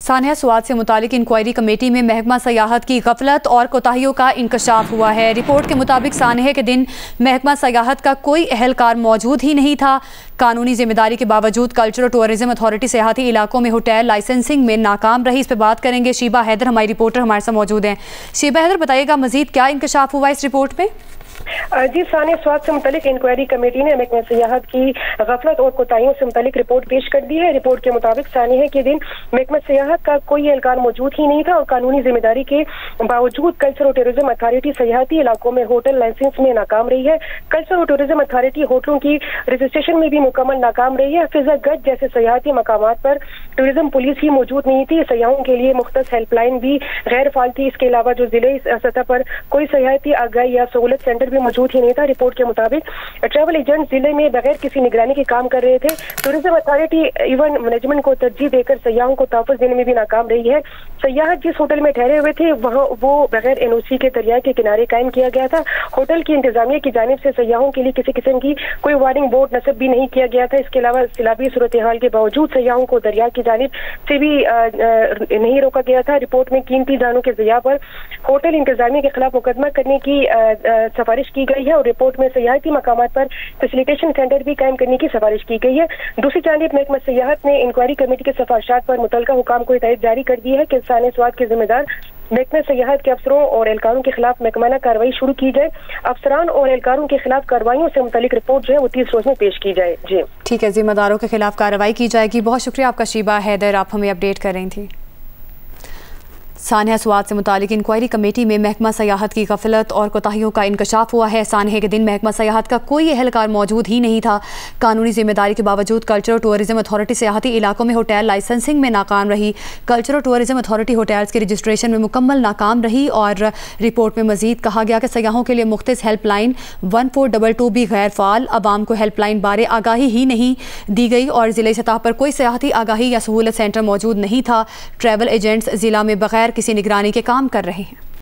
سانحہ سوات سے متعلق انکوائری کمیٹی میں محکمہ سیاحت کی غفلت اور کوتاہیوں کا انکشاف ہوا ہے۔ رپورٹ کے مطابق سانحہ کے دن محکمہ سیاحت کا کوئی اہلکار موجود ہی نہیں تھا۔ قانونی ذمہ داری کے باوجود کلچرل ٹورزم اتھارٹی سیاحتی علاقوں میں ہوٹل لائسنسنگ میں ناکام رہی۔ اس پہ بات کریں گے، شیبہ حیدر ہماری رپورٹر ہمارے ساتھ موجود ہیں۔ شیبہ حیدر، بتائیے گا مزید کیا انکشاف ہوا اس رپورٹ میں؟ جی، سانحہ سوات سے متعلق انکوائری کمیٹی نے محکمہ سیاحت کی غفلت اور کوتاہیوں سے متعلق رپورٹ پیش کر دی ہے۔ رپورٹ کے مطابق سانحہ کے دن محکمہ سیاحت کا کوئی اہلکار موجود ہی نہیں تھا اور قانونی ذمہ داری کے باوجود کلچرل ٹورزم اتھارٹی سیاحتی علاقوں میں ہوٹل لائسنس میں ناکام رہی ہے۔ کلچرل ٹورزم اتھارٹی ہوٹلوں کی رجسٹریشن میں بھی مکمل ناکام رہی ہے۔ فضا گچھ جیسے سیاحتی مقامات پر ٹورزم پولیس ہی موجود نہیں تھی۔ سیاحوں کے لیے مختص ہیلپ لائن بھی غیر فعال تھی۔ اس کے علاوہ جو ضلعی سطح پر کوئی سیاحتی آگاہی یا سہولت سینٹر بھی موجود ہی نہیں تھا۔ رپورٹ کے مطابق ٹریول ایجنٹ ضلع میں بغیر کسی نگرانی کے کام کر رہے تھے۔ ٹورزم اتھارٹی ایونٹ مینجمنٹ کو ترجیح دے کر سیاحوں کو تحفظ دینے میں بھی ناکام رہی ہے۔ سیاح جس ہوٹل میں ٹھہرے ہوئے تھے وہاں وہ بغیر NOC کے دریا کے کنارے قائم کیا گیا تھا۔ ہوٹل کی انتظامیہ کی جانب سے سیاحوں کے لیے کسی قسم کی کوئی وارننگ بورڈ نصب بھی نہیں کیا گیا تھا۔ اس کے علاوہ سیلابی صورتحال کے باوجود سیاحوں کو دریا کی جانب سے بھی نہیں روکا گیا تھا۔ رپورٹ میں قیمتی جانوں کے ضیاع پر ہوٹل انتظامیہ کے خلاف مقدمہ کرنے کی سفارش کی گئی ہے اور رپورٹ میں سیاحتی مقامات پر فیسیلیٹیشن سینٹر بھی قائم کرنے کی سفارش کی گئی ہے۔ دوسری جانب محکمہ سیاحت نے انکوائری کمیٹی کے سفارشات پر متعلقہ حکام کو ہدایت جاری کر دی ہے کہ سانحہ سوات کے ذمہ دار محکمہ سیاحت کے افسروں اور اہلکاروں کے خلاف محکمانہ کارروائی شروع کی جائے۔ افسران اور اہلکاروں کے خلاف کارروائیوں سے متعلق رپورٹ جو ہے وہ 30 روز میں پیش کی جائے۔ جی ٹھیک ہے، ذمہ داروں کے خلاف کارروائی کی جائے گی۔ بہت شکریہ آپ کا شیبہ حیدر، آپ ہمیں اپڈیٹ کر رہی تھیں۔ سانحہ سوات سے متعلق انکوائری کمیٹی میں محکمہ سیاحت کی غفلت اور کوتاہیوں کا انکشاف ہوا ہے۔ سانحہ کے دن محکمہ سیاحت کا کوئی اہلکار موجود ہی نہیں تھا۔ قانونی ذمہ داری کے باوجود کلچرل ٹورزم اتھارٹی سیاحتی علاقوں میں ہوٹل لائسنسنگ میں ناکام رہی۔ کلچرل ٹورزم اتھارٹی ہوٹلز کی رجسٹریشن میں مکمل ناکام رہی اور رپورٹ میں مزید کہا گیا کہ سیاحوں کے لیے مختص ہیلپ لائن 1422 بھی غیر فعال، عوام کو ہیلپ لائن بارے آگاہی ہی نہیں دی گئی اور ضلعی سطح پر کوئی سیاحتی آگاہی یا سہولت سینٹر موجود نہیں تھا۔ ٹریول ایجنٹس ضلع میں بغیر کسی نگرانی کے کام کر رہے ہیں۔